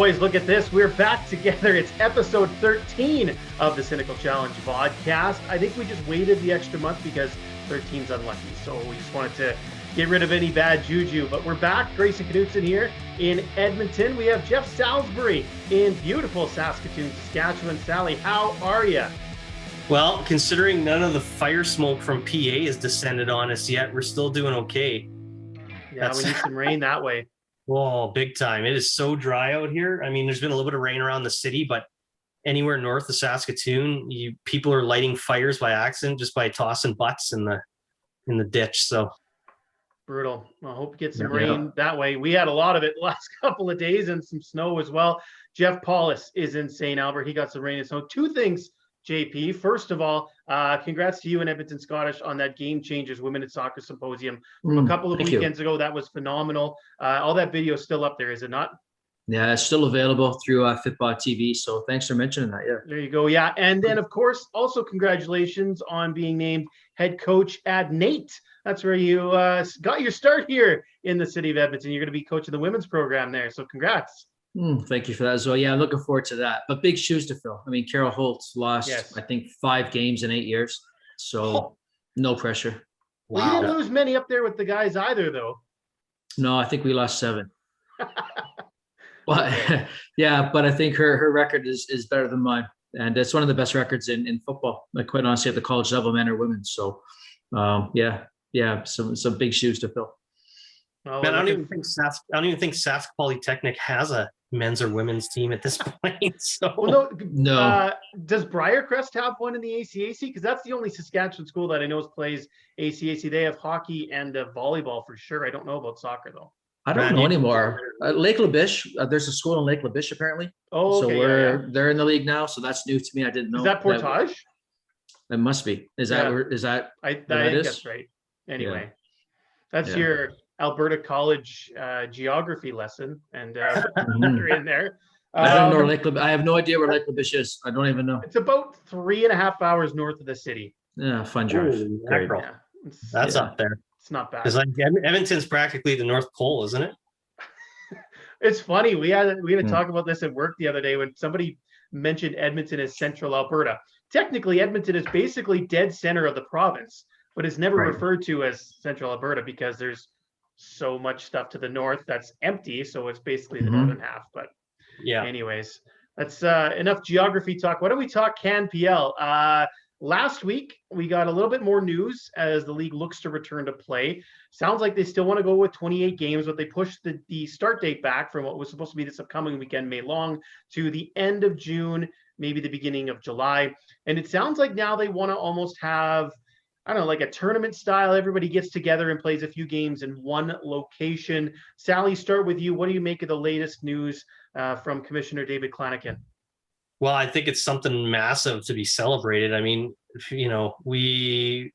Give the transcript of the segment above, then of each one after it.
boys, look at this. We're back together. It's episode 13 of the Cynical Challenge podcast. I think we just waited the extra month because 13's unlucky. So we just wanted to get rid of any bad juju. But we're back. Grayson Knutson here in Edmonton. We have Jeff Salisbury in beautiful Saskatoon, Saskatchewan. Sally, how are you? Well, considering none of the fire smoke from PA has descended on us yet, we're still doing okay. Yeah, we need some rain that way. Oh, big time. It is so dry out here. I mean, there's been a little bit of rain around the city, but anywhere north of Saskatoon, people are lighting fires by accident just by tossing butts in the ditch. So brutal. I hope we get some rain that way. We had a lot of it the last couple of days and some snow as well. Jeff Paulus is in St. Albert. He got some rain and snow. Two things, JP. First of all, congrats to you and Edmonton Scottish on that Game Changers Women in Soccer Symposium from a couple of weekends ago. That was phenomenal. All that video is still up there, is it not? Yeah, it's still available through Fitbod TV. So thanks for mentioning that. Yeah. There you go. Yeah. And then, of course, also congratulations on being named head coach at Nate. That's where you got your start here in the city of Edmonton. You're going to be coaching the women's program there. So congrats. Thank you for that as well. Yeah, I'm looking forward to that. But big shoes to fill. I mean, Carol Holtz lost, I think, 5 games in 8 years. So no pressure. Well, you didn't lose many up there with the guys either, though. No, I think we lost 7. But yeah, but I think her record is better than mine. And it's one of the best records in football, like quite honestly, at the college level, men or women. So some big shoes to fill. Man, I don't even think Sask Polytechnic has a men's or women's team at this point. So no. Does Briarcrest have one in the ACAC? Because that's the only Saskatchewan school that I know plays ACAC. They have hockey and volleyball for sure. I don't know about soccer though. I don't know anymore. Lake Labiche, there's a school in Lake Labiche apparently. Oh, okay, so they're in the league now. So that's new to me. I didn't know. Is that Portage? It must be. Is that? I think that's right. Anyway, that's your Alberta College geography lesson, and you're in there. I don't know Lake Labiche. I have no idea where Lake Labiche is. I don't even know. It's about 3.5 hours north of the city. Yeah, fun drive. Great. Yeah. That's up there. It's not bad. It's like Edmonton's practically the North Pole, isn't it? It's funny. We had to talk about this at work the other day when somebody mentioned Edmonton as central Alberta. Technically, Edmonton is basically dead center of the province, but it's never referred to as central Alberta because there's so much stuff to the north that's empty. So it's basically the northern half. But anyways, that's enough geography talk. Why don't we talk CanPL? Last week, we got a little bit more news as the league looks to return to play. Sounds like they still want to go with 28 games, but they pushed the start date back from what was supposed to be this upcoming weekend, May long, to the end of June, maybe the beginning of July. And it sounds like now they want to almost have, I don't know, like a tournament style. Everybody gets together and plays a few games in one location. Sally, start with you. What do you make of the latest news from Commissioner David Klanakin? Well, I think it's something massive to be celebrated. I mean, we've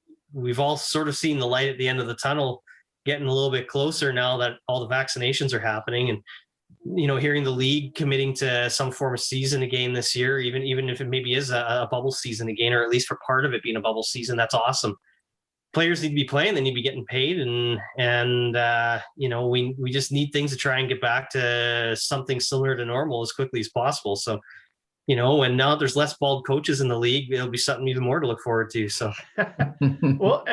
all sort of seen the light at the end of the tunnel getting a little bit closer now that all the vaccinations are happening, and hearing the league committing to some form of season again this year, even if it maybe is a bubble season again, or at least for part of it being a bubble season, that's awesome. Players need to be playing, they need to be getting paid, and we just need things to try and get back to something similar to normal as quickly as possible. So and now there's less bald coaches in the league, it'll be something even more to look forward to. So, well,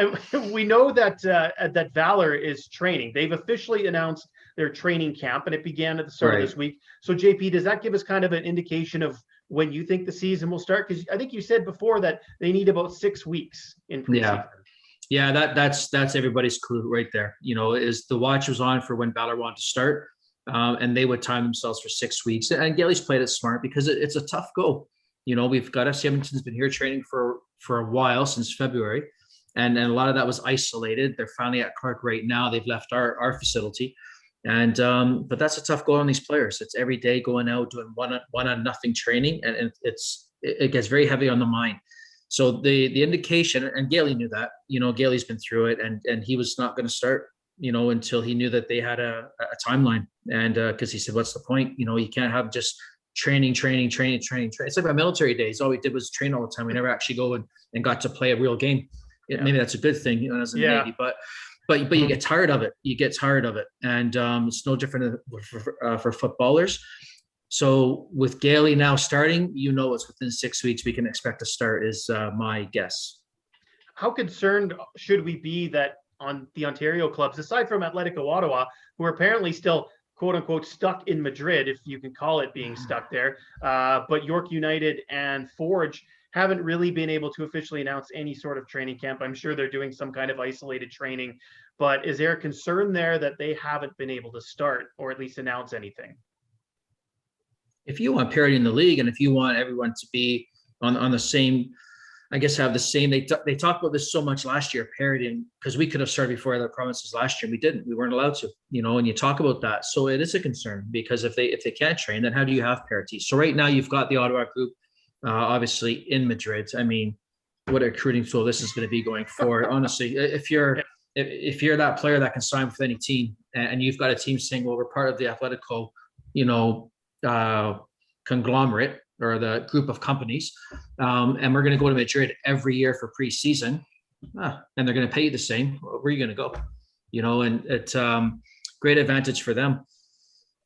we know that Valor is training. They've officially announced their training camp, and it began at the start of this week. So, JP, does that give us kind of an indication of when you think the season will start? Because I think you said before that they need about 6 weeks in preseason. Yeah, that's everybody's clue right there. Is the watch was on for when Valor wanted to start. And they would time themselves for 6 weeks. And Gailey's played it smart because it's a tough go. We've got FC Edmonton's been here training for a while, since February. And a lot of that was isolated. They're finally at Clark right now. They've left our facility. And but that's a tough go on these players. It's every day going out doing one on nothing training. And it gets very heavy on the mind. So the indication, and Gailey knew that, Gailey's been through it, and he was not going to start until he knew that they had a timeline. And because he said, what's the point? You can't have just training. It's like my military days. All we did was train all the time. We never actually go and got to play a real game. Maybe that's a good thing, as a Navy, but you get tired of it. And it's no different for footballers. So with Gailey now starting, it's within 6 weeks we can expect to start is my guess. How concerned should we be that on the Ontario clubs, aside from Atletico Ottawa, who are apparently still quote unquote stuck in Madrid, if you can call it being stuck there, but York United and Forge haven't really been able to officially announce any sort of training camp. I'm sure they're doing some kind of isolated training, but is there a concern there that they haven't been able to start or at least announce anything? If you want parity in the league, and if you want everyone to be on the same, I guess have the same. They talked about this so much last year, parity, because we could have started before other provinces last year. We didn't. We weren't allowed to. And you talk about that, so it is a concern because if they can't train, then how do you have parity? So right now you've got the Ottawa group, obviously in Madrid. I mean, what a recruiting tool this is going to be going forward. Honestly, if you're that player that can sign with any team, and you've got a team saying, well, we're part of the Atletico, conglomerate or the group of companies, and we're going to go to Madrid every year for preseason, and they're going to pay you the same. Where are you going to go? And it's great advantage for them.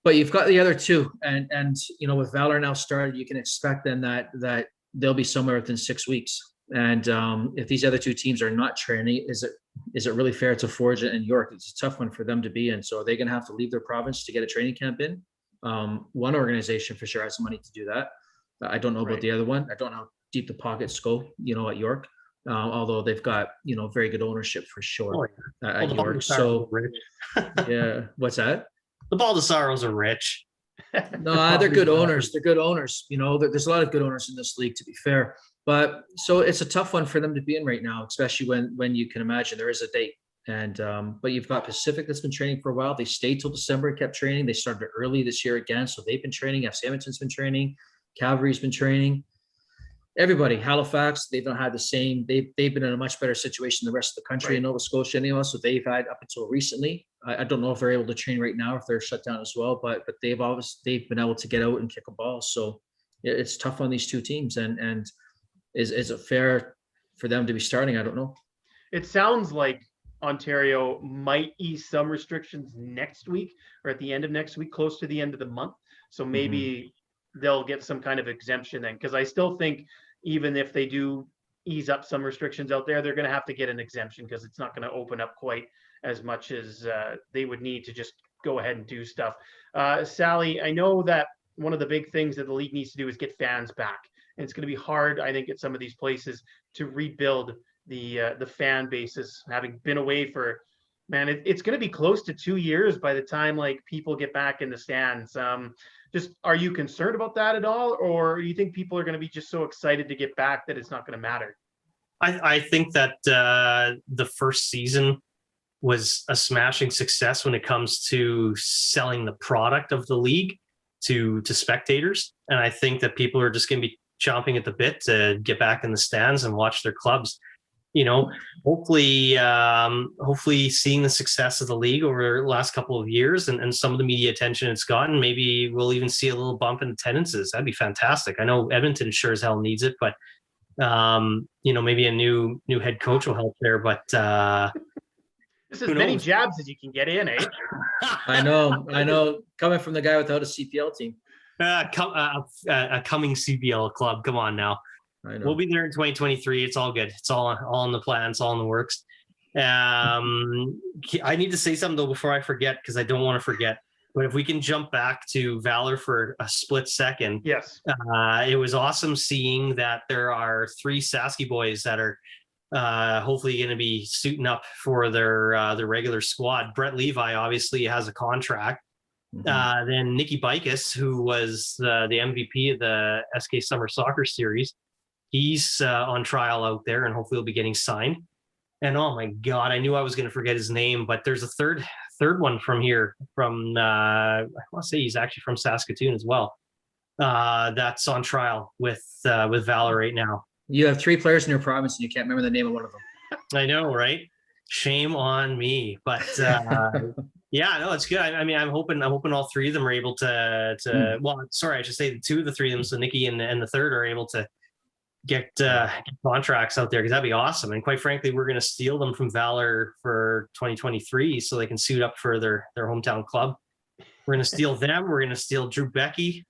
But you've got the other two, and with Valor now started, you can expect then that they'll be somewhere within 6 weeks. And if these other two teams are not training, is it really fair to Forge and York? It's a tough one for them to be in. So are they going to have to leave their province to get a training camp in? One organization for sure has the money to do that. I don't know about the other one. I don't know how deep the pockets go, at York. Although they've got, very good ownership for sure at York. So yeah, what's that? The Baldessaros are rich. No, they're good owners. They're good owners. There's a lot of good owners in this league, to be fair. But so it's a tough one for them to be in right now, especially when you can imagine there is a date. And but you've got Pacific that's been training for a while. They stayed till December and kept training. They started early this year again, so they've been training. FC Edmonton's been training. Cavalry's been training. Everybody, Halifax, they've not had the same. They've been in a much better situation than the rest of the country in Nova Scotia anyway. So they've had up until recently. I don't know if they're able to train right now, if they're shut down as well. But they've been able to get out and kick a ball. So it's tough on these two teams. And is it fair for them to be starting? I don't know. It sounds like Ontario might ease some restrictions next week or at the end of next week, close to the end of the month. So maybe they'll get some kind of exemption then, because I still think even if they do ease up some restrictions out there, they're going to have to get an exemption because it's not going to open up quite as much as they would need to just go ahead and do stuff. Sally, I know that one of the big things that the league needs to do is get fans back. And it's going to be hard, I think, at some of these places to rebuild the fan bases, having been away for, man, it's going to be close to 2 years by the time people get back in the stands. Just, are you concerned about that at all, or do you think people are going to be just so excited to get back that it's not going to matter? I think that the first season was a smashing success when it comes to selling the product of the league to spectators, and I think that people are just going to be chomping at the bit to get back in the stands and watch their clubs. Hopefully seeing the success of the league over the last couple of years and some of the media attention it's gotten, maybe we'll even see a little bump in attendances. That'd be fantastic. I know Edmonton sure as hell needs it, but maybe a new head coach will help there. But this is many jabs as you can get in, eh? I know. Coming from the guy without a CPL team. A coming CPL club. Come on now. We'll be there in 2023. It's all good. It's all in the plans, all in the works. I need to say something though before I forget, because I don't want to forget. But if we can jump back to Valor for a split second. Yes. It was awesome seeing that there are 3 Sasky boys that are hopefully going to be suiting up for their regular squad. Brett Levi obviously has a contract. Then Nicky Bikis, who was the MVP of the SK Summer Soccer Series, he's on trial out there and hopefully will be getting signed. And oh my God, I knew I was going to forget his name, but there's a third one from here, I want to say he's actually from Saskatoon as well. That's on trial with Valor right now. You have 3 players in your province and you can't remember the name of one of them. I know, right? Shame on me, but yeah, no, it's good. I mean, I'm hoping all 3 of them are able to. Well, sorry, I should say 2 of the 3 of them. So Nicky and the third are able to get contracts out there, because that'd be awesome. And quite frankly, we're going to steal them from Valor for 2023 so they can suit up for their hometown club. We're going to steal them. We're going to steal Drew Becky.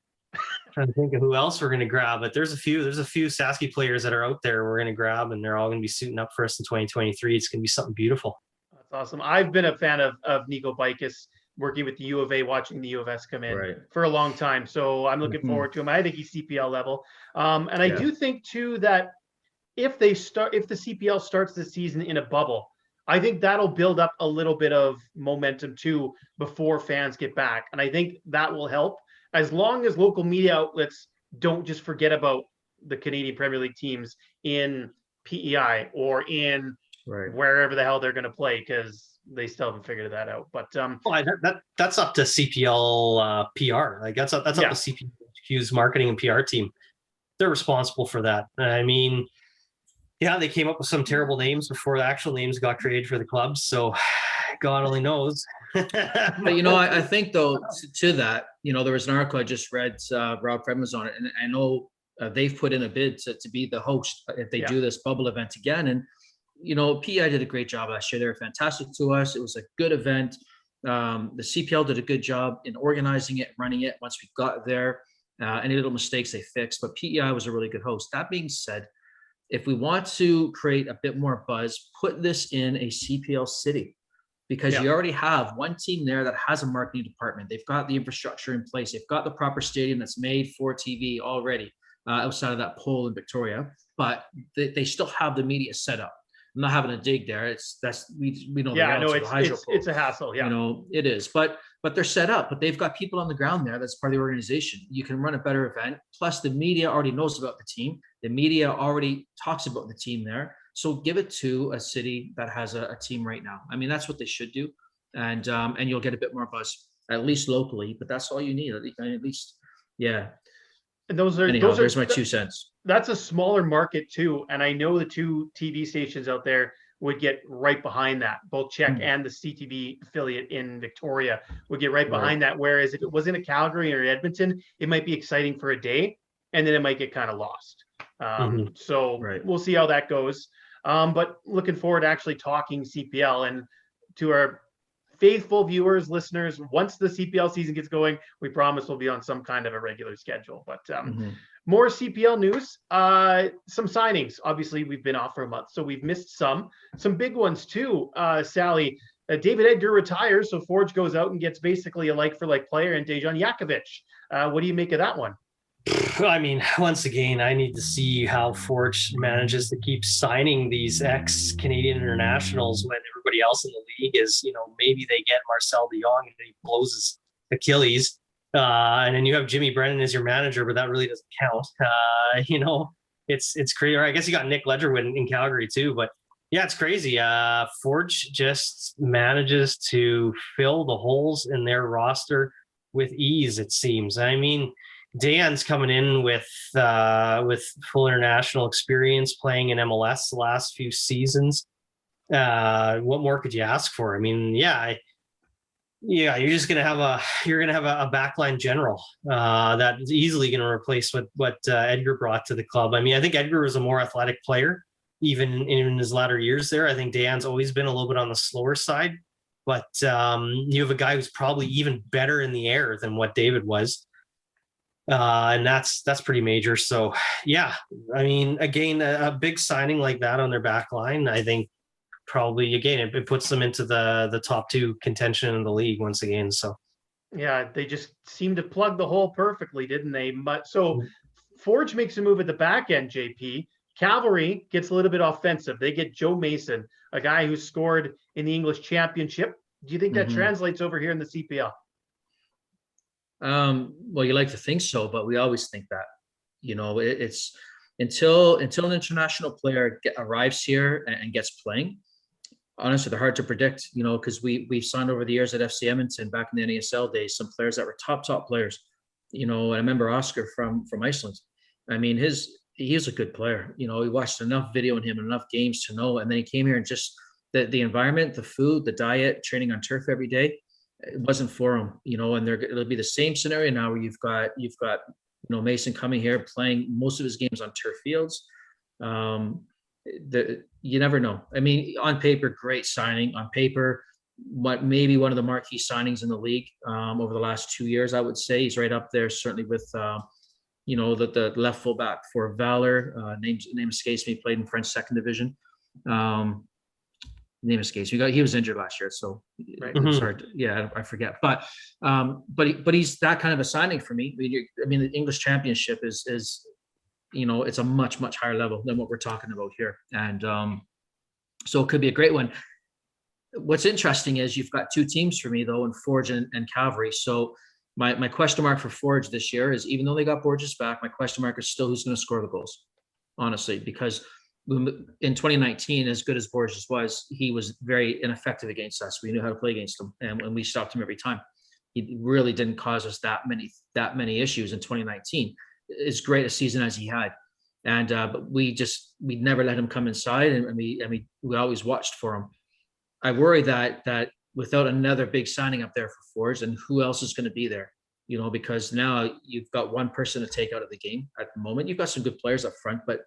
Trying to think of who else we're going to grab, but there's a few Sasky players that are out there we're going to grab, and they're all going to be suiting up for us in 2023. It's going to be something beautiful. That's awesome. I've been a fan of Nico Bikis, working with the U of A, watching the U of S come in for a long time. So I'm looking forward to him. I think he's CPL level. And I do think too that if the CPL starts the season in a bubble, I think that'll build up a little bit of momentum too before fans get back. And I think that will help, as long as local media outlets don't just forget about the Canadian Premier League teams in PEI or in wherever the hell they're going to play, because they still haven't figured that out. But that's up to CPL PR. Like that's up to CPQ's marketing and PR team. They're responsible for that. I mean, yeah, they came up with some terrible names before the actual names got created for the clubs. So God only knows. But I think though to that, there was an article I just read. Rob Fred was on it, and I know they've put in a bid to be the host if they do this bubble event again. And PEI did a great job last year. They were fantastic to us. It was a good event. The CPL did a good job in organizing it, running it. Once we got there, any little mistakes they fixed. But PEI was a really good host. That being said, if we want to create a bit more buzz, put this in a CPL city, because you already have one team there that has a marketing department. They've got the infrastructure in place. They've got the proper stadium that's made for TV already outside of that pole in Victoria, but they still have the media set up. I'm not having a dig there. We know. Yeah, no, it's a hassle. Yeah, it is, but they're set up. But they've got people on the ground there. That's part of the organization. You can run a better event. Plus, the media already knows about the team. The media already talks about the team there. So give it to a city that has a team right now. I mean, that's what they should do, and you'll get a bit more buzz, at least locally. But that's all you need. At least, yeah. And there's my 2 cents. That's a smaller market too, and I know the two TV stations out there would get right behind that. Both Czech and the CTV affiliate in Victoria would get right behind that. Whereas if it was in a Calgary or Edmonton, it might be exciting for a day, and then it might get kind of lost. So we'll see how that goes. But looking forward to actually talking CPL, and to our faithful viewers, listeners, once the CPL season gets going, we promise we'll be on some kind of a regular schedule. But more CPL news, some signings. Obviously, we've been off for a month, so we've missed some big ones too. Sally, David Edgar retires, so Forge goes out and gets basically a like-for-like player in Dejan Jakovic. What do you make of that one? I mean, once again, I need to see how Forge manages to keep signing these ex-Canadian internationals when everybody else in the league is, maybe they get Marcel de Jong and he blows his Achilles. And then you have Jimmy Brennan as your manager, but that really doesn't count. It's crazy. Or I guess you got Nick Ledgerwood in Calgary too, but yeah, it's crazy. Forge just manages to fill the holes in their roster with ease, it seems. I mean, Dan's coming in with full international experience, playing in MLS the last few seasons. What more could you ask for? I mean, you're just gonna have a backline general that's easily going to replace what Edgar brought to the club. I mean, I think Edgar was a more athletic player, even in his latter years there. I think Dan's always been a little bit on the slower side, but you have a guy who's probably even better in the air than what David was. And that's pretty major. So yeah, I mean, again, a big signing like that on their back line, I think probably, again, it puts them into the top two contention in the league once again. So yeah, they just seem to plug the hole perfectly, didn't they? So Forge makes a move at the back end, JP. Cavalry gets a little bit offensive. They get Joe Mason, a guy who scored in the English Championship. Do you think that translates over here in the CPL? Well, you like to think so, but we always think that, it's until an international player arrives here and gets playing. Honestly, they're hard to predict, because we've signed over the years at FC Edmonton back in the NASL days some players that were top players. And I remember Oscar from Iceland. I mean, he is a good player. We watched enough video on him and enough games to know. And then he came here and just the environment, the food, the diet, training on turf every day. It wasn't for him, and it'll be the same scenario now where you've got Mason coming here playing most of his games on turf fields. You never know. I mean, on paper, great signing. On paper, maybe one of the marquee signings in the league over the last 2 years. I would say he's right up there, certainly with the left fullback for Valor, name escapes me, played in French second division. Name escapes me. He was injured last year, so Right. it's hard. I forget. But he's that kind of a signing for me. I mean, the English Championship is it's a much higher level than what we're talking about here, and so it could be a great one. What's interesting is you've got two teams for me though, in Forge and Calvary. So my question mark for Forge this year is, even though they got Borges back, my question mark is still who's going to score the goals, honestly, because in 2019, as good as Borges was, he was very ineffective against us. We knew how to play against him, and we stopped him every time. He really didn't cause us that many issues in 2019. As great a season as he had, and but we never let him come inside, and we always watched for him. I worry that without another big signing up there for Forge, and who else is going to be there? Because now you've got one person to take out of the game at the moment. You've got some good players up front, but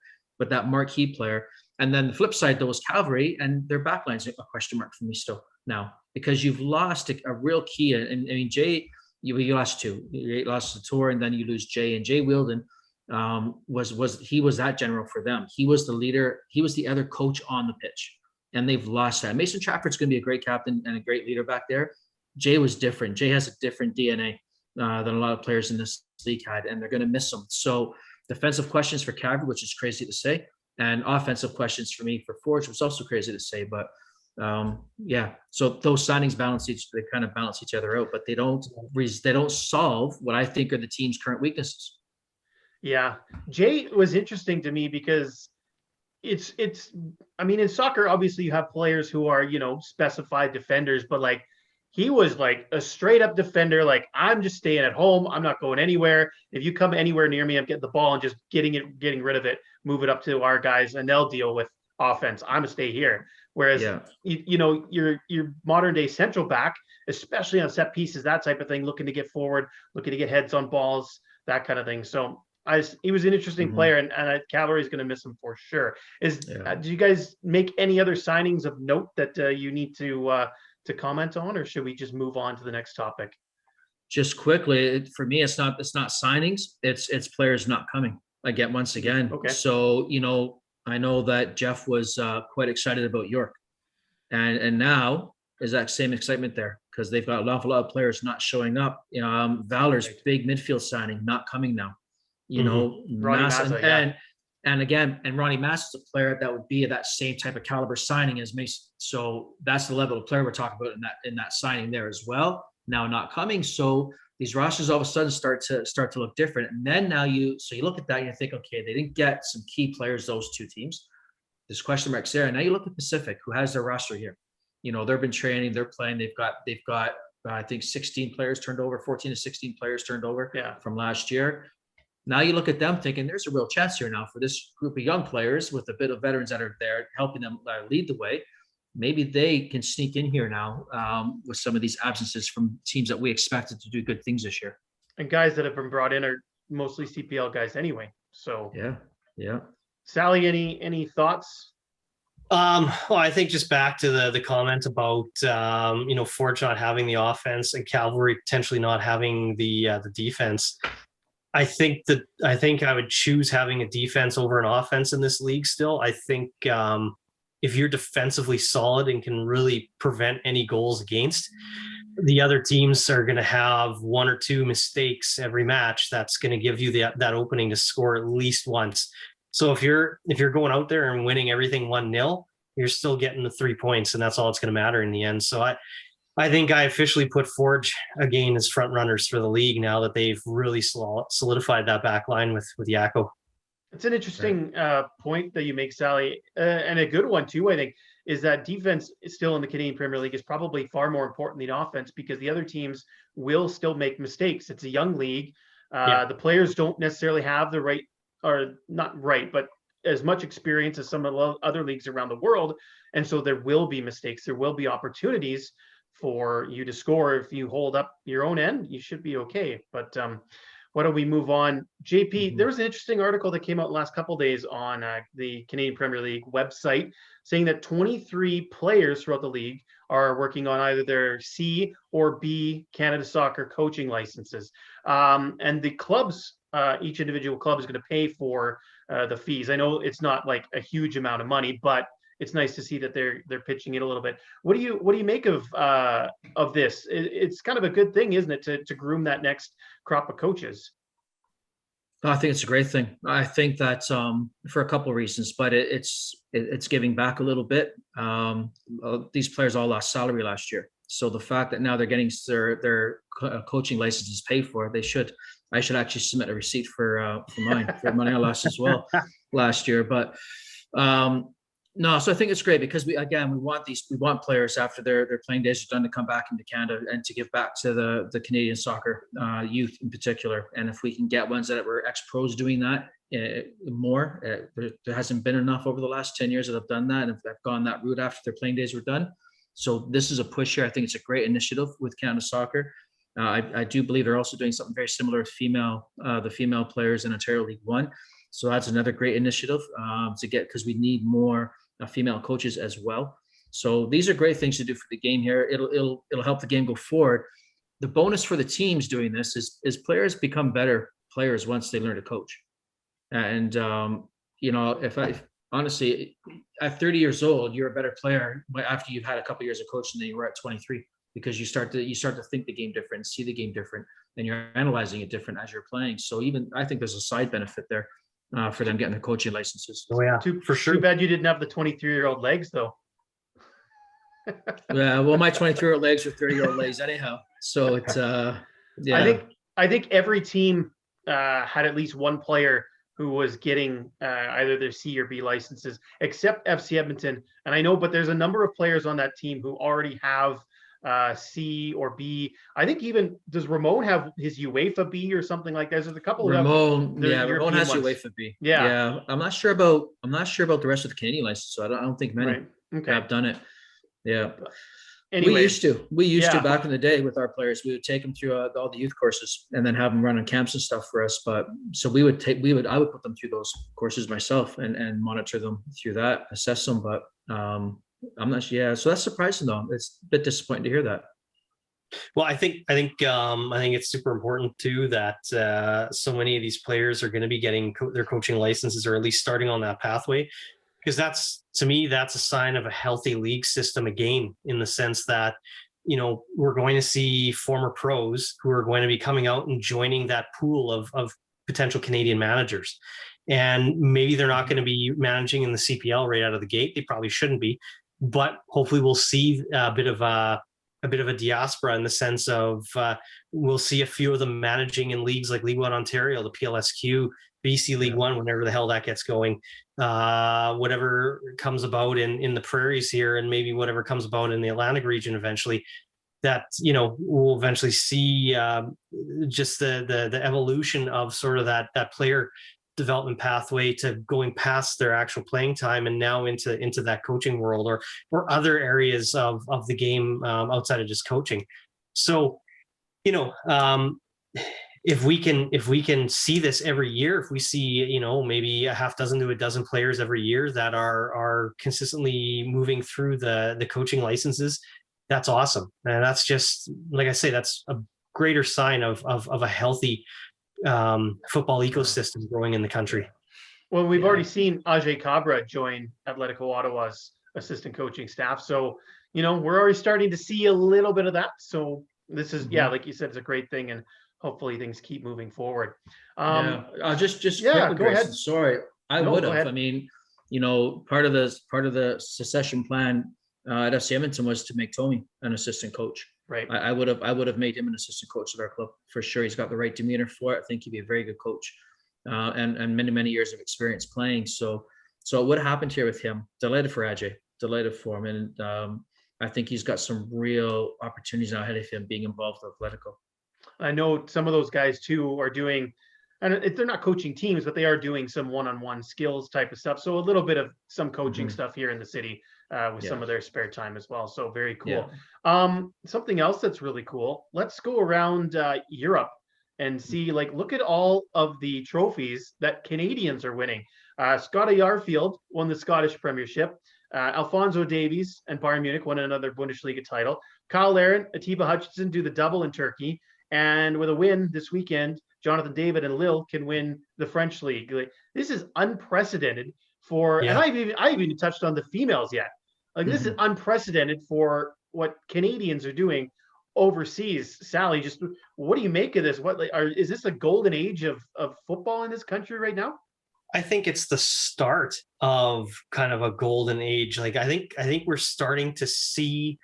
that marquee player. And then the flip side though is Calvary, and their backline's a question mark for me still now, because you've lost a real key. And I mean, Jay, you lost two. You lost the tour, and then you lose Jay. And Jay Wielden was that general for them. He was the leader. He was the other coach on the pitch, and they've lost that. Mason Trafford's going to be a great captain and a great leader back there. Jay was different. Jay has a different DNA than a lot of players in this league had, and they're going to miss him. So defensive questions for Calvary, which is crazy to say, and offensive questions for me for Forge, which is also crazy to say. But so those signings balance each other out, but they don't solve what I think are the team's current weaknesses. Yeah, Jay was interesting to me because it's I mean, in soccer obviously you have players who are specified defenders, but like he was like a straight up defender. Like, I'm just staying at home. I'm not going anywhere. If you come anywhere near me, I'm getting the ball and just getting rid of it, move it up to our guys, and they'll deal with offense. I'm gonna stay here. Whereas, your modern day central back, especially on set pieces, that type of thing, looking to get forward, looking to get heads on balls, that kind of thing. So he was an interesting player, and Calvary is going to miss him for sure. Do you guys make any other signings of note that you need to comment on, or should we just move on to the next topic? Just quickly, for me, it's not signings, it's players not coming again once again. Okay. So I know that Jeff was quite excited about York, and now is that same excitement there, because they've got an awful lot of players not showing up. Valor's big midfield signing not coming now. Ronnie Mazza, and Ronnie Mass is a player that would be that same type of caliber signing as Mason. So that's the level of player we're talking about in that signing there as well. Now not coming, so these rosters all of a sudden start to look different. And then now you look at that and you think, okay, they didn't get some key players, those two teams. There's question marks there. And now you look at Pacific, who has their roster here. They've been training, they're playing. They've got I think 16 players turned over, 14 to 16 players turned over from last year. Now you look at them thinking there's a real chance here now for this group of young players with a bit of veterans that are there helping them lead the way. Maybe they can sneak in here now with some of these absences from teams that we expected to do good things this year. And guys that have been brought in are mostly CPL guys anyway. So yeah. Sally, any thoughts? Well, I think just back to the comment about Forge not having the offense and Calvary potentially not having the defense. I think I would choose having a defense over an offense in this league still. I think if you're defensively solid and can really prevent any goals against, the other teams are going to have one or two mistakes every match. That's going to give you that opening to score at least once. So if you're going out there and winning everything 1-0, you're still getting the 3 points, and that's all it's going to matter in the end. So I think I officially put Forge again as front runners for the league now that they've really solidified that back line with Yakko. It's an interesting point that you make, Sally, and a good one too, I think, is that defense is still in the Canadian Premier League is probably far more important than offense, because the other teams will still make mistakes. It's a young league. The players don't necessarily have the right, or not right, but as much experience as some of the other leagues around the world. And so there will be mistakes. There will be opportunities for you to score. If you hold up your own end, you should be okay. But why don't we move on? JP, there was an interesting article that came out the last couple of days on the Canadian Premier League website saying that 23 players throughout the league are working on either their C or B Canada Soccer coaching licenses. And the clubs each individual club is going to pay for the fees. I know it's not like a huge amount of money, but it's nice to see that they're pitching it a little bit. What do you make of this? It's kind of a good thing, isn't it, to groom that next crop of coaches? I think it's a great thing. I think that for a couple of reasons, but it's giving back a little bit. These players all lost salary last year, so the fact that now they're getting their coaching licenses paid for, I should actually submit a receipt for mine for money I lost as well last year. But no, so I think it's great because we want players after their playing days are done to come back into Canada and to give back to the Canadian soccer youth in particular. And if we can get ones that were ex-pros doing that more, there hasn't been enough over the last 10 years that have done that and have gone that route after their playing days were done. So this is a push here. I think it's a great initiative with Canada Soccer. I do believe they're also doing something very similar with the female players in Ontario League One. So that's another great initiative to get, because we need more female coaches as well. So these are great things to do for the game here. It'll help the game go forward. The bonus for the teams doing this is players become better players once they learn to coach. And if honestly, at 30 years old, you're a better player after you've had a couple of years of coaching than you were at 23, because you start to think the game different, see the game different, and you're analyzing it different as you're playing. So I think there's a side benefit there for them getting their coaching licenses. Oh yeah, for sure. Too bad you didn't have the 23-year-old legs though. Yeah, well, my 23-year-old legs are 30-year-old legs anyhow. So it's yeah. I think every team had at least one player who was getting either their C or B licenses, except FC Edmonton. And I know, but there's a number of players on that team who already have C or B. I think even, does Ramon have his UEFA B or something like that? There's a couple of Ramon has UEFA B. Yeah. I'm not sure about the rest of the Canadian license, so I don't think many have done it. Yeah. Anyway, we used to back in the day with our players. We would take them through all the youth courses and then have them run on camps and stuff for us. But so I would put them through those courses myself and monitor them through that, assess them. But I'm not sure. Yeah, so that's surprising though. It's a bit disappointing to hear that. Well, I think it's super important too that so many of these players are going to be getting their coaching licenses, or at least starting on that pathway, because to me that's a sign of a healthy league system again, in the sense that we're going to see former pros who are going to be coming out and joining that pool of potential Canadian managers. And maybe they're not going to be managing in the CPL right out of the gate. They probably shouldn't be. But hopefully we'll see a bit of a diaspora, in the sense of we'll see a few of them managing in leagues like League One Ontario, the PLSQ, BC League One, whenever the hell that gets going, whatever comes about in the prairies here, and maybe whatever comes about in the Atlantic region eventually, that we'll eventually see just the evolution of sort of that player development pathway to going past their actual playing time and now into that coaching world or other areas of the game outside of just coaching. So if we can see this every year, if we see maybe a half dozen to a dozen players every year that are consistently moving through the coaching licenses, that's awesome. And that's just, like I say, that's a greater sign of a healthy football ecosystem growing in the country. Well, we've already seen Ajay Cabra join Atletico Ottawa's assistant coaching staff, so we're already starting to see a little bit of that. So this is like you said, it's a great thing, and hopefully things keep moving forward. Just quickly, go ahead. Sorry, I would have. I mean, part of the succession plan at FC Edmonton was to make Tony an assistant coach. Right. I would have made him an assistant coach at our club for sure. He's got the right demeanor for it. I think he'd be a very good coach, and many years of experience playing. So what happened here with him? Delighted for Ajay, delighted for him, and I think he's got some real opportunities now ahead of him being involved with Atletico. I know some of those guys too are doing, and they're not coaching teams, but they are doing some one-on-one skills type of stuff. So a little bit of some coaching stuff here in the city with some of their spare time as well. So very cool. Yeah. Something else that's really cool. Let's go around Europe and see, look at all of the trophies that Canadians are winning. Scotty Arfield won the Scottish Premiership. Alphonso Davies and Bayern Munich won another Bundesliga title. Kyle Larin, Atiba Hutchinson do the double in Turkey. And with a win this weekend, Jonathan David and Lille can win the French league. Like, this is unprecedented for, and I haven't even touched on the females yet. Like, this is unprecedented for what Canadians are doing overseas. Sally, just what do you make of this? Is this a golden age of football in this country right now? I think it's the start of kind of a golden age. Like, I think we're starting to see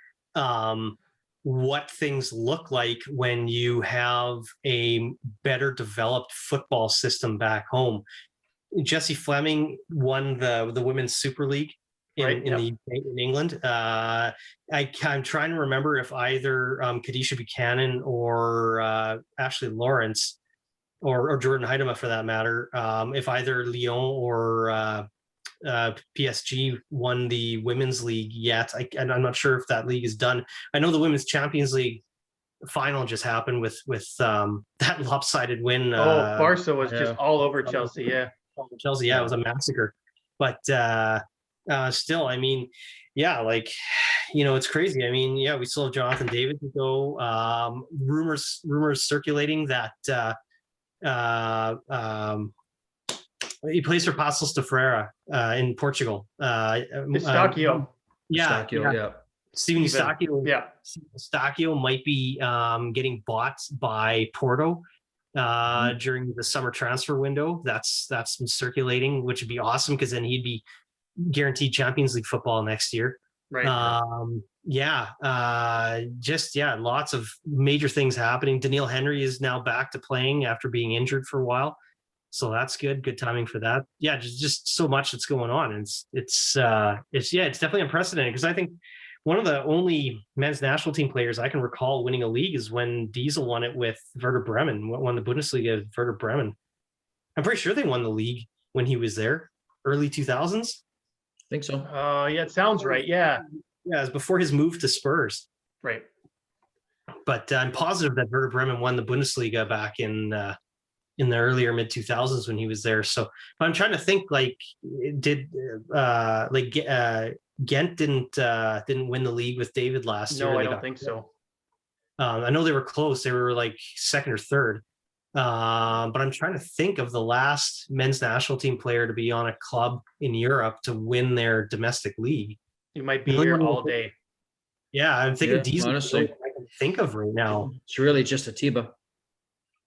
what things look like when you have a better developed football system back home. Jesse Fleming won the Women's Super League in England. I'm trying to remember if either Kadisha Buchanan or Ashley Lawrence or Jordan Heidema, for that matter, if either Lyon or PSG won the women's league yet. And I'm not sure if that league is done. I know the Women's Champions League final just happened with that lopsided win. Barca was just all over Chelsea. Yeah. Chelsea. Yeah, it was a massacre. But still, I mean, yeah, like, it's crazy. I mean, yeah, we still have Jonathan David to go. Rumors circulating that he plays for Passos de Ferreira in Portugal. Eustáquio. Yeah. Steven Eustáquio. Yeah. Eustáquio might be getting bought by Porto during the summer transfer window. That's been circulating, which would be awesome because then he'd be guaranteed Champions League football next year. Right. Lots of major things happening. Daniil Henry is now back to playing after being injured for a while. So that's good. Good timing for that. Yeah, just so much that's going on. And it's definitely unprecedented, because I think one of the only men's national team players I can recall winning a league is when Diesel won it with Werder Bremen, won the Bundesliga with Werder Bremen. I'm pretty sure they won the league when he was there, early 2000s. I think so. Yeah, it sounds right. Yeah. Yeah, it was before his move to Spurs. Right. But I'm positive that Werder Bremen won the Bundesliga back in the earlier mid 2000s when he was there. So I'm trying to think, like, Ghent didn't win the league with David last year. No, I don't think so. I know they were close. They were like second or third. But I'm trying to think of the last men's national team player to be on a club in Europe to win their domestic league. You might be here all day. Yeah, I'm thinking Diesel. Honestly, I can think of right now. It's really just Atiba.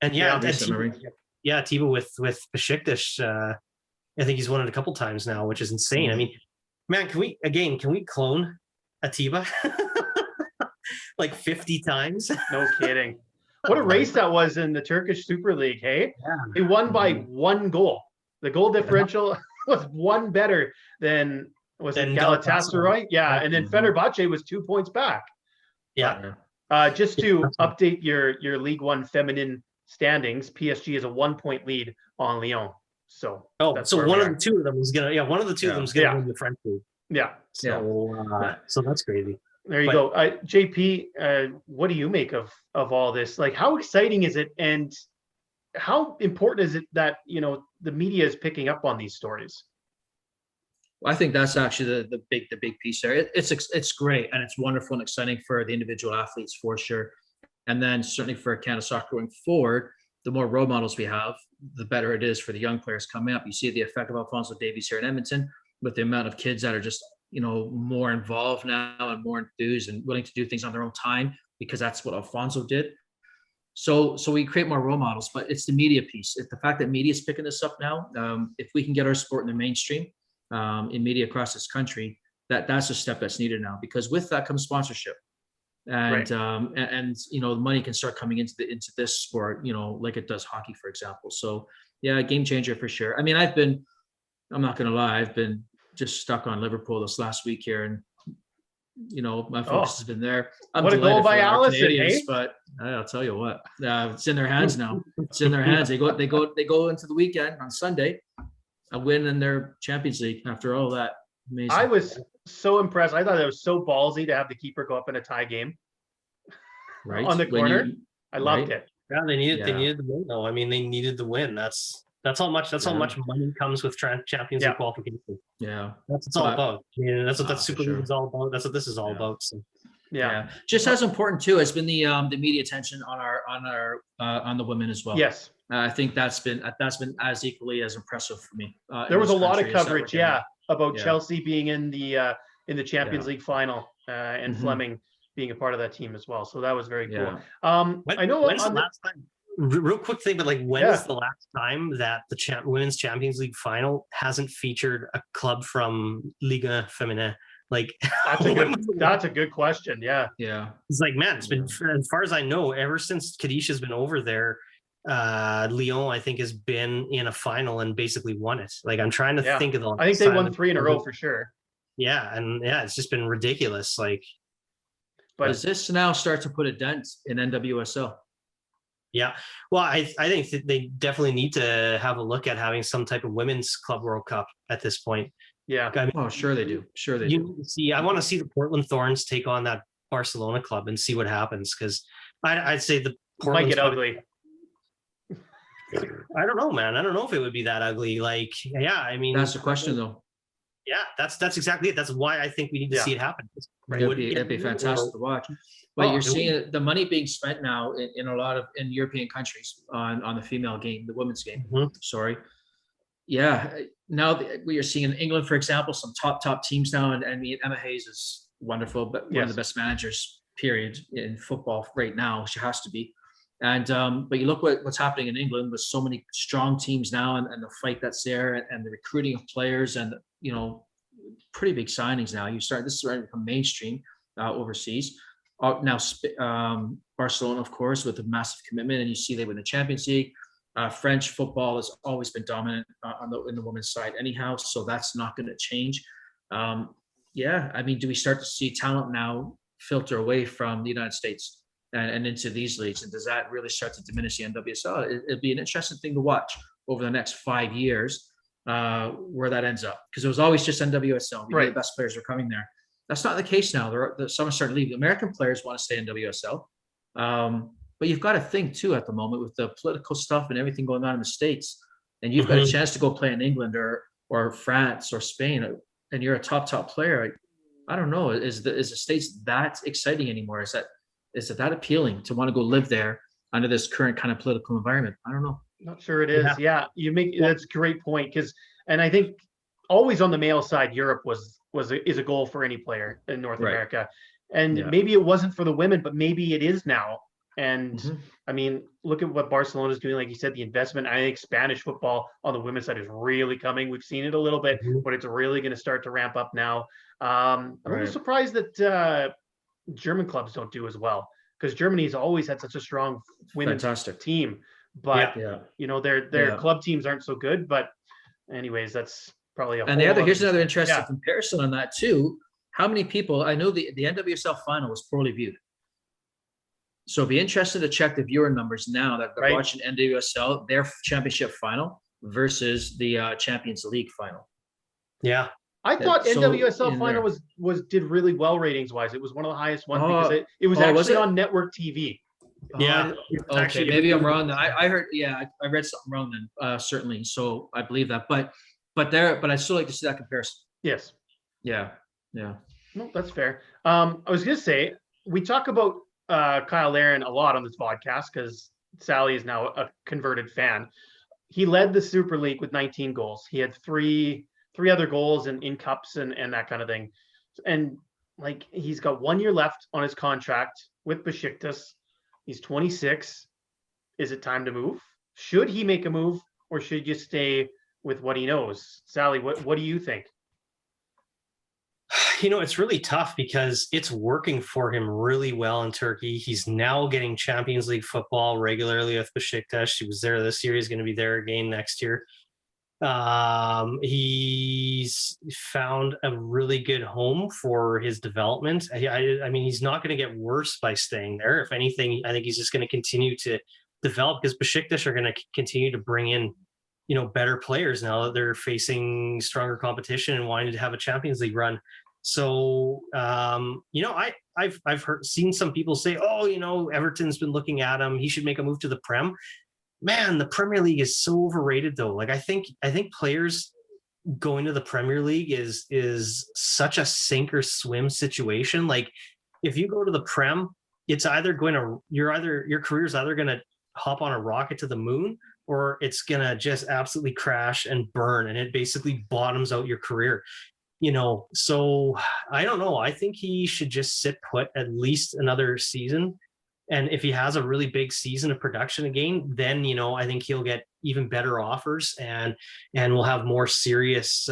And Atiba with Besiktas. I think he's won it a couple times now, which is insane. I mean, man, can we clone Atiba like 50 times? No kidding. What a race that was in the Turkish Super League, hey? Yeah. They won by one goal. The goal differential was one better than Galatasaray? Yeah, and then Fenerbahce was 2 points back. Yeah. Just to update your League One feminine standings, PSG is a 1 point lead on Lyon. So one of the two of them is gonna win the French league. Yeah. So that's crazy. There you go. JP, what do you make of all this? Like, how exciting is it, and how important is it that the media is picking up on these stories? I think that's actually the big piece there. It's great, and it's wonderful and exciting for the individual athletes for sure. And then certainly for Canada Soccer going forward, the more role models we have, the better it is for the young players coming up. You see the effect of Alphonso Davies here in Edmonton with the amount of kids that are just more involved now and more enthused and willing to do things on their own time, because that's what Alphonso did. So we create more role models, but it's the media piece. It's the fact that media is picking this up now. If we can get our sport in the mainstream, in media across this country, that's a step that's needed now, because with that comes sponsorship, and right. The money can start coming into this sport, like it does hockey, for example. So yeah, game changer for sure. I mean, I'm not gonna lie, I've been just stuck on Liverpool this last week here, and my focus has been there. What a goal by Allison, eh? But I'll tell you what, it's in their hands now. It's in their hands. They go into the weekend on Sunday, a win in their Champions League after all that. Amazing. I was so impressed. I thought it was so ballsy to have the keeper go up in a tie game. Right. On the corner. I loved it. Yeah, they needed the win though. I mean, they needed the win. That's how much money comes with Champions League qualification. Yeah. That's what it's all about. That's what that Super League is all about. That's what this is all about. So Yeah. Just as important too has been the media attention on the women as well. Yes. I think that's been as equally as impressive for me. There was a lot of country as that we're coverage, getting. about Yeah. Chelsea being in the Champions League final, and Mhm. Fleming being a part of that team as well. So that was very cool. Yeah. I know When's the last time? Real quick thing, but like, when is the last time that the Women's Champions League final hasn't featured a club from Liga Femina? Like, that's a good question. Yeah. Yeah. It's like, man, it's been, as far as I know, ever since Kadisha's been over there, Lyon, I think, has been in a final and basically won it. Like, I'm trying to think of the last I think they time won 3 in a row for sure. Yeah, and it's just been ridiculous. Like, but does this now start to put a dent in NWSL? Yeah, well, I think that they definitely need to have a look at having some type of women's club World Cup at this point. Yeah. I mean, sure they do. Sure they do. See, I want to see the Portland Thorns take on that Barcelona club and see what happens, because I'd say the Portland might get ugly. I don't know, man. I don't know if it would be that ugly. Like, I mean, that's the question, though. Yeah, that's exactly it. That's why I think we need to see it happen. It'd be fantastic to watch. But you're seeing the money being spent now in a lot of European countries on the female game, the women's game. Sorry. Yeah. Now we are seeing in England, for example, some top teams now, and Emma Hayes is wonderful, but one of the best managers, period, in football right now. She has to be. And but you look what's happening in England with so many strong teams now, and the fight that's there, and the recruiting of players, and pretty big signings now. This is starting to become mainstream overseas. Now Barcelona, of course, with a massive commitment, and you see they win the Champions League. French football has always been dominant in the women's side anyhow, so that's not going to change. I mean, do we start to see talent now filter away from the United States and into these leagues, and does that really start to diminish the NWSL? It'd be an interesting thing to watch over the next 5 years where that ends up, because it was always just NWSL. The best players were coming there. That's not the case now. Some are starting to leave. American players want to stay in WSL. But you've got to think too at the moment with the political stuff and everything going on in the States, and you've got a chance to go play in England or France or Spain, and you're a top player. I don't know. Is the States that exciting anymore? Is it that appealing to want to go live there under this current kind of political environment? I don't know. Not sure it is. Yeah, that's a great point, and I think always on the male side, Europe is a goal for any player in North America, and maybe it wasn't for the women, but maybe it is now. And I mean, look at what Barcelona is doing. Like you said, the investment. I think Spanish football on the women's side is really coming. We've seen it a little bit, but it's really going to start to ramp up now. I'm a little surprised that German clubs don't do as well, because Germany's always had such a strong women's team. But their club teams aren't so good. But anyways, that's probably here's another interesting comparison on that too. How many people I know the NWSL final was poorly viewed. So be interested to check the viewer numbers now that they're watching NWSL, their championship final versus the Champions League final. Yeah. I thought NWSL final did really well ratings wise. It was one of the highest ones because it was actually on network TV. Yeah. Okay, maybe I'm wrong. I heard. Yeah, I read something wrong then. Certainly. So I believe that. But I still like to see that comparison. Yes. Yeah. Yeah. No, that's fair. I was gonna say we talk about Kyle Larin a lot on this podcast because Sally is now a converted fan. He led the Super League with 19 goals. He had three other goals in cups and that kind of thing. And like, he's got 1 year left on his contract with Besiktas. He's 26. Is it time to move? Should he make a move, or should you stay with what he knows? Sally, what do you think? It's really tough because it's working for him really well in Turkey. He's now getting Champions League football regularly with Besiktas. He was there this year. He's going to be there again next year. He's found a really good home for his development. I mean, he's not going to get worse by staying there. If anything, I think he's just going to continue to develop, because Besiktas are going to continue to bring in, better players now that they're facing stronger competition and wanting to have a Champions League run. So, I've seen some people say, Everton's been looking at him. He should make a move to the Prem. Man, the Premier League is so overrated though. Like, I think players going to the Premier League is such a sink or swim situation. Like, if you go to the Prem, it's either your career's either going to hop on a rocket to the moon, or it's going to just absolutely crash and burn, and it basically bottoms out your career. So I don't know. I think he should just sit put at least another season. And if he has a really big season of production again, then, I think he'll get even better offers, and we'll have more serious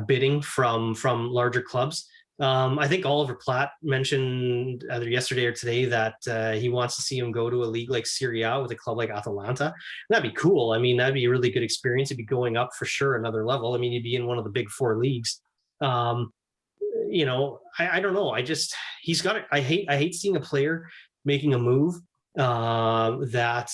bidding from larger clubs. I think Oliver Platt mentioned either yesterday or today that he wants to see him go to a league like Serie A with a club like Atalanta. That'd be cool. I mean, that'd be a really good experience. He'd be going up for sure another level. I mean, he'd be in one of the big four leagues. I don't know. I hate seeing a player making a move that,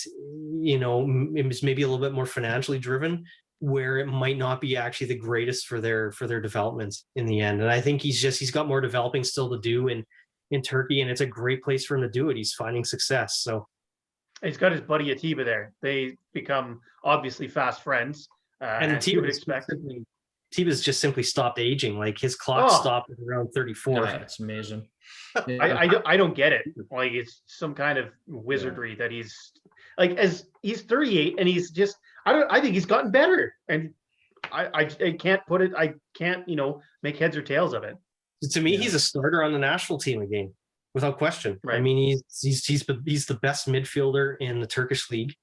is maybe a little bit more financially driven, where it might not be actually the greatest for their development in the end. And I think he's got more developing still to do in Turkey, and it's a great place for him to do it. He's finding success. So he's got his buddy Atiba there. They become obviously fast friends. And as you would expect. Atiba's just simply stopped aging. Like, his clock stopped at around 34. That's amazing. I don't get it. Like, it's some kind of wizardry that he's like, as he's 38 and he's just, I think he's gotten better, and I can't put it. I can't, make heads or tails of it. To me, he's a starter on the national team again, without question. Right. I mean, he's the best midfielder in the Turkish league,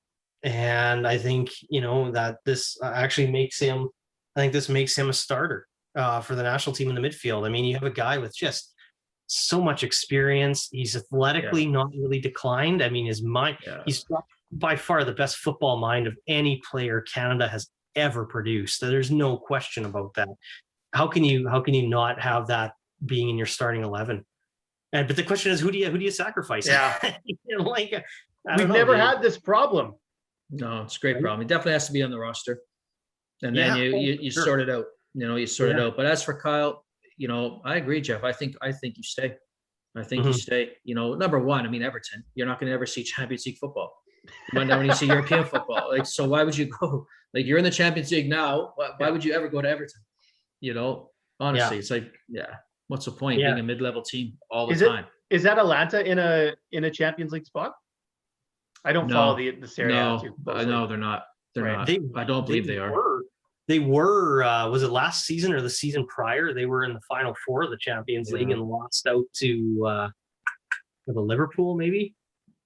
and I think that this actually makes him. I think this makes him a starter for the national team in the midfield. I mean, you have a guy with just so much experience. He's athletically not really declined. I mean, his mind. He's by far the best football mind of any player Canada has ever produced. So there's no question about that. How can you not have that being in your starting 11? But the question is, who do you sacrifice? Yeah, we've never had this problem. No, it's a great problem. It definitely has to be on the roster, and then you sort it out. You sort it out. But as for Kyle, I agree, Jeff. I think you stay. I think you stay. Number one, I mean, Everton. You're not going to ever see Champions League football. You might never need to see European football. Like, so why would you go? Like, you're in the Champions League now. Why would you ever go to Everton? Honestly, it's like, what's the point being a mid-level team all the time? Is that Atlanta in a Champions League spot? I don't follow the Serie A too closely. No, they're not. They're not. I don't believe they are. They were. Was it last season or the season prior? They were in the Final Four of the Champions League and lost out to the Liverpool, maybe.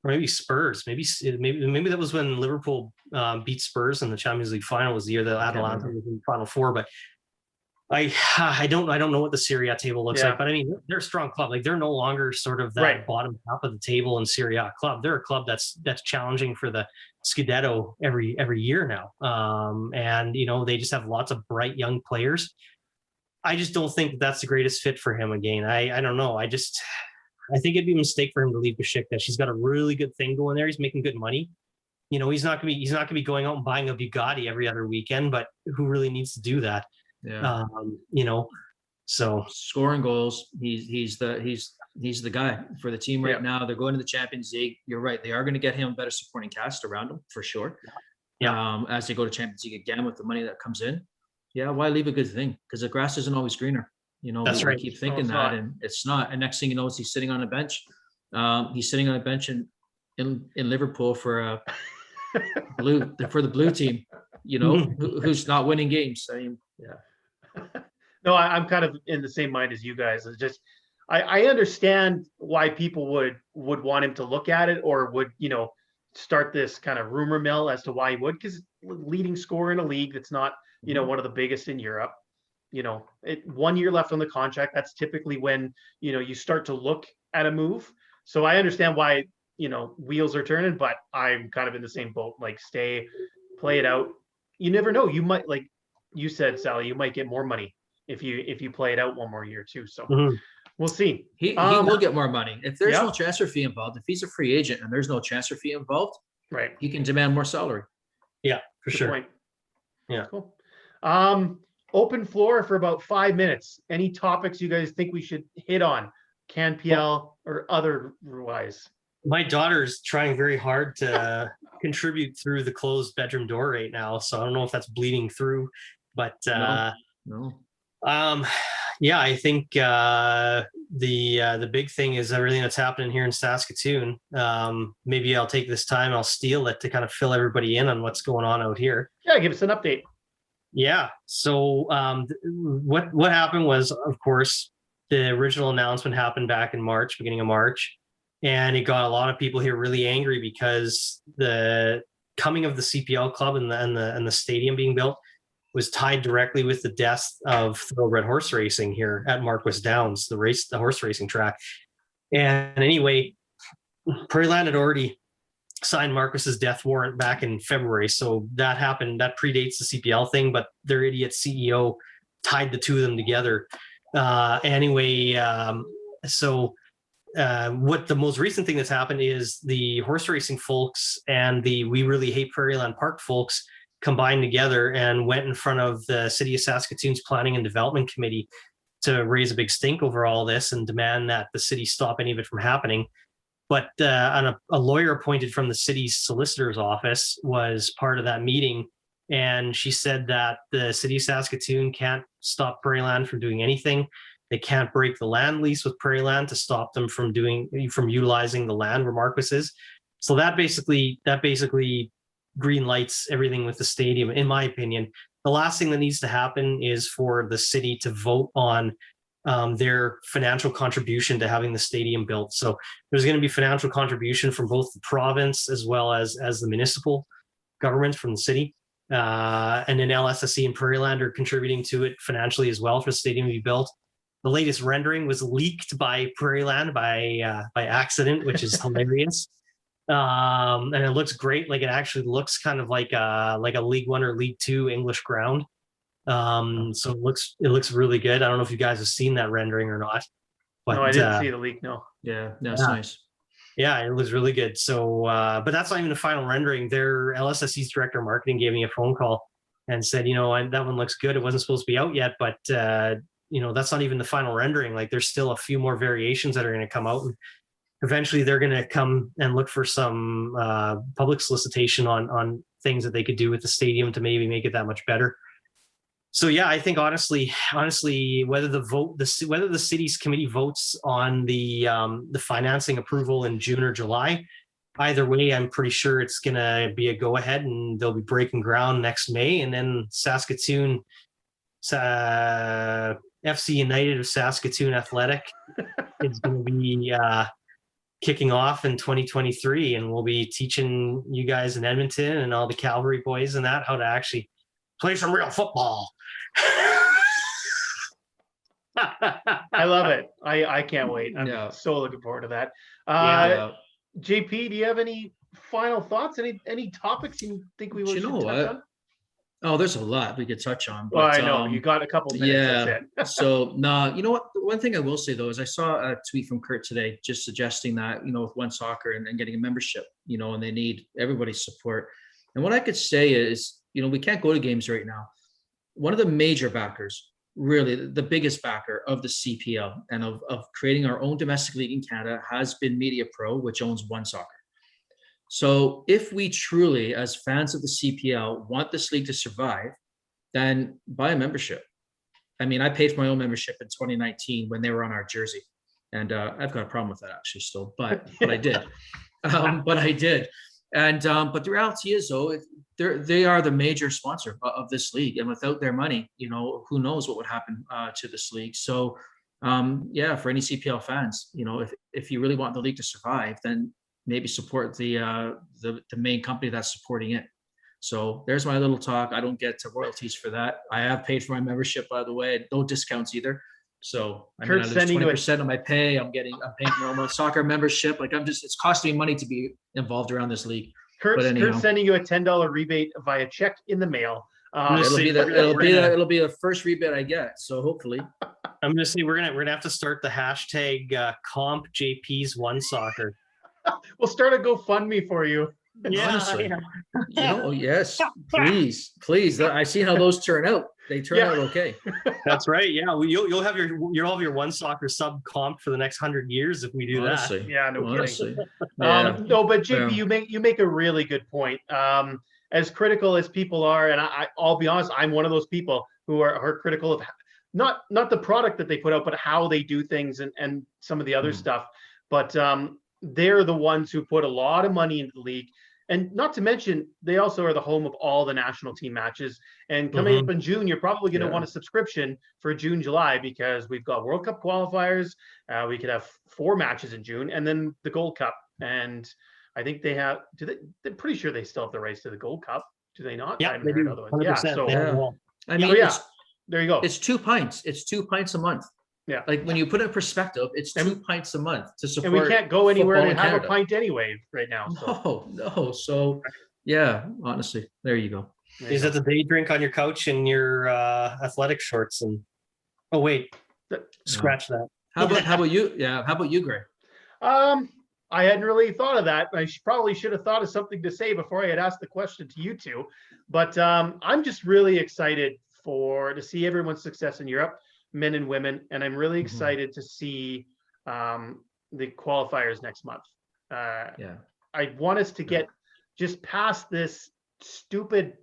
Or maybe Spurs. Maybe that was when Liverpool beat Spurs in the Champions League final. Was the year that Atalanta was in the Final Four. But I don't know what the Serie A table looks like. But I mean, they're a strong club. Like, they're no longer sort of that bottom half of the table in Serie A club. They're a club that's challenging for the Scudetto every year now. And they just have lots of bright young players. I just don't think that's the greatest fit for him again. I don't know. I think it'd be a mistake for him to leave Besiktas. He's got a really good thing going there. He's making good money. He's not gonna be going out and buying a Bugatti every other weekend. But who really needs to do that? Yeah. So scoring goals. He's the guy for the team right now. They're going to the Champions League. You're right. They are going to get him a better supporting cast around him for sure. Yeah. As they go to Champions League again with the money that comes in. Yeah. Why leave a good thing? Because the grass isn't always greener. That's right. Keep thinking that, and it's not. And next thing you know, he's sitting on a bench. He's sitting on a bench in Liverpool for the blue team. Who's not winning games. I mean, No, I'm kind of in the same mind as you guys. It's just I understand why people would want him to look at it, or would start this kind of rumor mill as to why he would, because leading scorer in a league that's not one of the biggest in Europe. 1 year left on the contract. That's typically when, you start to look at a move. So I understand why, wheels are turning, but I'm kind of in the same boat. Like, stay, play it out. You never know. You might, like you said, Sally, you might get more money if you play it out one more year too. So we'll see. He will get more money. If there's no transfer fee involved, if he's a free agent and there's no transfer fee involved, right, he can demand more salary. Yeah, for sure. Point. Yeah. Cool. Open floor for about 5 minutes. Any topics you guys think we should hit on, CanPL or otherwise? My daughter's trying very hard to contribute through the closed bedroom door right now, so I don't know if that's bleeding through, but no. Yeah, I think the big thing is everything that's happening here in Saskatoon. Maybe I'll take this time, I'll steal it to kind of fill everybody in on what's going on out here. Yeah, give us an update. Yeah. So what happened was, of course, the original announcement happened back in March, beginning of March, and it got a lot of people here really angry because the coming of the CPL club and the stadium being built was tied directly with the death of thoroughbred horse racing here at Marquess Downs, the horse racing track. And anyway, Prairie Land had already signed Marquess's death warrant back in February. So that happened. That predates the CPL thing, but their idiot CEO tied the two of them together. What the most recent thing that's happened is the horse racing folks and the We Really Hate Prairie Land Park folks combined together and went in front of the City of Saskatoon's Planning and Development Committee to raise a big stink over all this and demand that the city stop any of it from happening. But a lawyer appointed from the city's solicitor's office was part of that meeting. And she said that the city of Saskatoon can't stop Prairie Land from doing anything. They can't break the land lease with Prairie Land to stop them from utilizing the land where Marquess is. So that basically green lights everything with the stadium, in my opinion. The last thing that needs to happen is for the city to vote on their financial contribution to having the stadium built. So there's going to be financial contribution from both the province as well as the municipal government from the city. And then LSSE and Prairie Land are contributing to it financially as well for the stadium to be built. The latest rendering was leaked by Prairie Land by accident, which is hilarious. And it looks great. Like it actually looks kind of like a League One or League Two English ground. So it looks really good. I don't know if you guys have seen that rendering or not. But, no, I didn't see the leak. No. Yeah, that's nice. Yeah, it looks really good. So, but that's not even the final rendering. Their LSSE's director of marketing gave me a phone call and said, that one looks good. It wasn't supposed to be out yet, but that's not even the final rendering. Like there's still a few more variations that are going to come out. And eventually they're going to come and look for some public solicitation on things that they could do with the stadium to maybe make it that much better. So yeah, I think honestly, whether the city's committee votes on the financing approval in June or July, either way, I'm pretty sure it's gonna be a go ahead, and they'll be breaking ground next May, and then Saskatoon, FC United of Saskatoon Athletic is going to be kicking off in 2023, and we'll be teaching you guys in Edmonton and all the Calvary boys and that how to actually play some real football. I love it. I can't wait. I'm so looking forward to that. JP, do you have any final thoughts? Any topics you think we should touch on? Oh, there's a lot we could touch on. But, I know you got a couple minutes. Yeah. That's it. So you know what? One thing I will say though is I saw a tweet from Kurt today, just suggesting that with One Soccer and getting a membership, and they need everybody's support. And what I could say is, we can't go to games right now. One of the major backers, really the biggest backer of the CPL and of creating our own domestic league in Canada has been Media Pro, which owns One Soccer. So if we truly, as fans of the CPL, want this league to survive, then buy a membership. I mean, I paid for my own membership in 2019 when they were on our jersey. And I've got a problem with that actually still, but I did. But I did. And but the reality is, though, they are the major sponsor of this league. And without their money, who knows what would happen to this league. So for any CPL fans, if you really want the league to survive, then maybe support the main company that's supporting it. So there's my little talk. I don't get royalties for that. I have paid for my membership, by the way. No discounts either. So I lose 20% of my pay. I'm paying for my soccer membership. Like it's costing me money to be involved around this league. Kurt's sending you a $10 rebate via check in the mail. It'll be the first rebate I get. So hopefully. I'm gonna say we're gonna have to start the hashtag comp JP's One Soccer. We'll start a GoFundMe for you. Honestly. Yes, please. I see how those turn out. They turn out okay. That's right. Yeah, you'll have your One Soccer sub comp for the next 100 years if we do that. Yeah, no kidding. No, but JP, you make a really good point. As critical as people are, and I'll be honest, I'm one of those people who are critical of not the product that they put out, but how they do things and some of the other stuff. But they're the ones who put a lot of money into the league. And not to mention, they also are the home of all the national team matches. And coming up in June, you're probably going to want a subscription for June, July, because we've got World Cup qualifiers. We could have 4 matches in June, and then the Gold Cup. And I think they have. They're pretty sure they still have the rights to the Gold Cup. Do they not? Yeah, they do. Otherwise. Yeah. So I mean, there you go. It's 2 pints. It's 2 pints a month. Yeah. Like when you put it in perspective, it's 2 pints a month to support. And we can't go anywhere to have Canada. a pint anyway right now. So. No. So yeah, honestly, there you go. Is it the day drink on your couch in your athletic shorts? And oh wait, scratch that. How about you? Yeah. How about you, Greg? I hadn't really thought of that. I probably should have thought of something to say before I had asked the question to you two. But I'm just really excited to see everyone's success in Europe, men and women, and I'm really excited to see the qualifiers next month. I want us to get just past this stupid,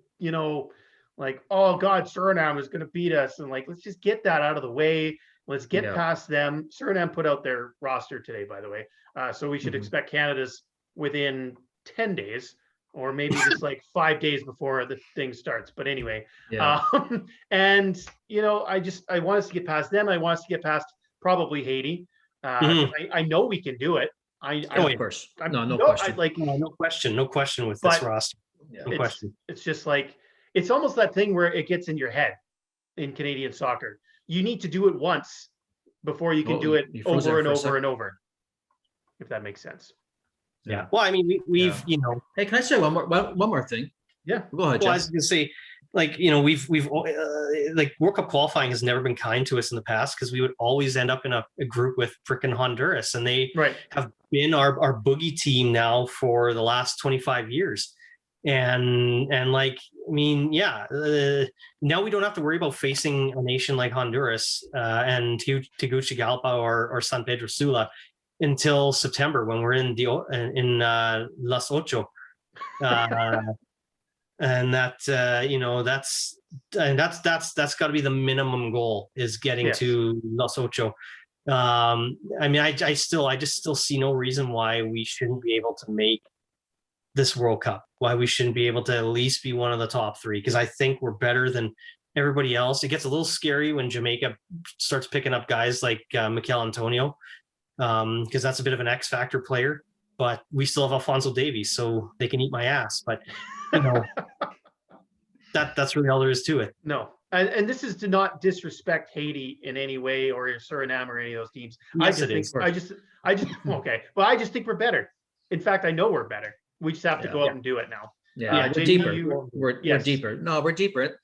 like, oh God, Suriname is going to beat us, and like, let's just get that out of the way. Let's get past them. Suriname put out their roster today, by the way. So we should expect Canada's within 10 days, or maybe just like 5 days before the thing starts. But anyway, and I want us to get past them. I want us to get past probably Haiti. I know we can do it. Of course. No question. No question with this roster. No question. It's just like, it's almost that thing where it gets in your head in Canadian soccer. You need to do it once before you can do it over and over and over, if that makes sense. Yeah. Well, I mean, we've. Hey, can I say one more thing? Yeah. Go ahead, Jeff. Well, I was going to say, like, we've like World Cup qualifying has never been kind to us in the past, because we would always end up in a group with frickin' Honduras, and they have been our boogie team now for the last 25 years. And like, I mean, now we don't have to worry about facing a nation like Honduras and Tegucigalpa or San Pedro Sula until September, when we're in Las Ocho, and that's got to be the minimum goal, is getting to Las Ocho. I mean, I just still see no reason why we shouldn't be able to make this World Cup, why we shouldn't be able to at least be one of the top 3, because I think we're better than everybody else. It gets a little scary when Jamaica starts picking up guys like Mikel Antonio, because that's a bit of an X factor player, but we still have Alphonso Davies, so they can eat my ass. But that's really all there is to it. No. And this is to not disrespect Haiti in any way, or Suriname, or any of those teams. Yes, I just okay. Well, I just think we're better. In fact, I know we're better. We just have to go out and do it now. Yeah, we're deeper. We're deeper. No, we're deeper.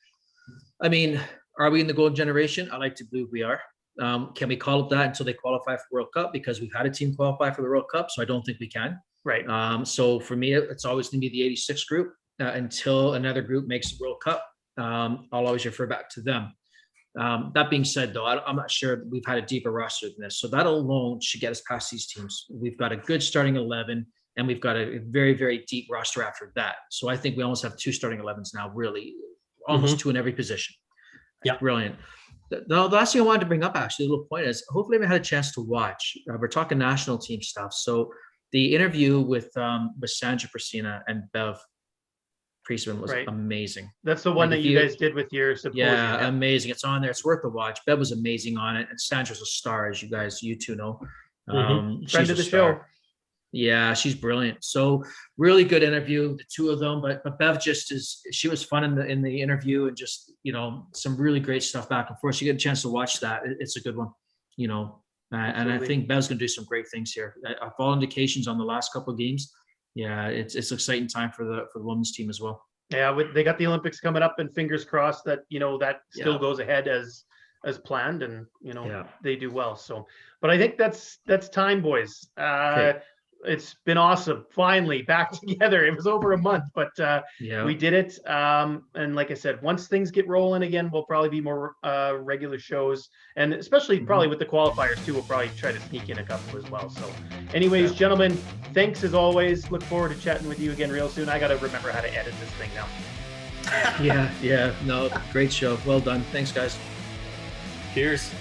I mean, are we in the golden generation? I like to believe we are. Can we call it that until they qualify for World Cup? Because we've had a team qualify for the World Cup, so I don't think we can. Right. So for me, it's always going to be the 86 group until another group makes the World Cup. I'll always refer back to them. That being said, though, I'm not sure we've had a deeper roster than this. So that alone should get us past these teams. We've got a good starting 11. And we've got a very, very deep roster after that. So I think we almost have 2 starting 11s now, really, almost 2 in every position. Yeah. Brilliant. The last thing I wanted to bring up, actually, a little point is, hopefully I've had a chance to watch. We're talking national team stuff. So the interview with Sandra Priscina and Bev Priestman was amazing. That's the one that you guys did with your symposium. Yeah, amazing. It's on there. It's worth the watch. Bev was amazing on it. And Sandra's a star, as you two know. Friend of the show. Yeah, she's brilliant. So really good interview, the 2 of them. But Bev she was fun in the interview, and just, some really great stuff back and forth. So you get a chance to watch that. It's a good one, and I think Bev's going to do some great things here. All indications on the last couple of games. Yeah, it's exciting time for the women's team as well. Yeah, they got the Olympics coming up, and fingers crossed that, that still goes ahead as planned, and, they do well. So, but I think that's time, boys. Okay. It's been awesome. Finally back together. It was over a month, but we did it. And like I said, once things get rolling again, we'll probably be more regular shows, and especially probably with the qualifiers too. We'll probably try to sneak in a couple as well. So anyways, gentlemen, thanks as always. Look forward to chatting with you again real soon. I got to remember how to edit this thing now. Yeah. No, great show. Well done. Thanks, guys. Cheers.